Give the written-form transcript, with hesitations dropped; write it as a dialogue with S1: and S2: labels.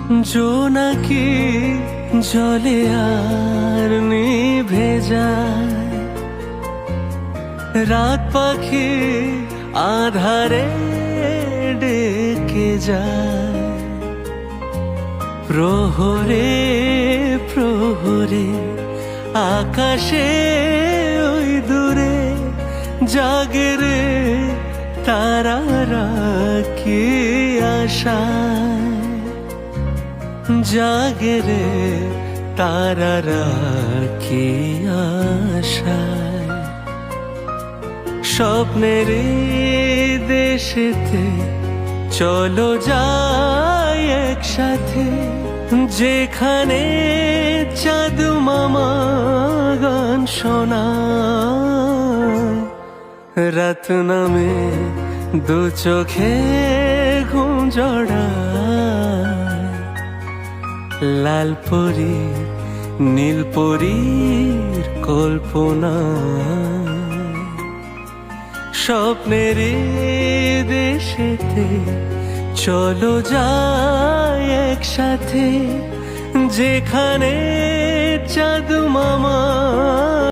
S1: জোনাকি জলে আর নিভে যায়, রাত পাখি আধারে ডেকে যায়। প্রহরে প্রহরে আকাশে ওই দূরে জাগে রে তারারা কি আশায়, জাগে রে তারারা কি আশায়। স্বপ্নের দেশেতে চলো যাই একসাথে, যেখানে চাঁদ মামা গান শোনায়। রাত নামে দু চোখে ঘুম জড়ায়, লাল পরি নীল পরীর কল্পনা। স্বপ্নের দেশেতে চলো যাই একসাথে, যেখানে চাঁদ মামা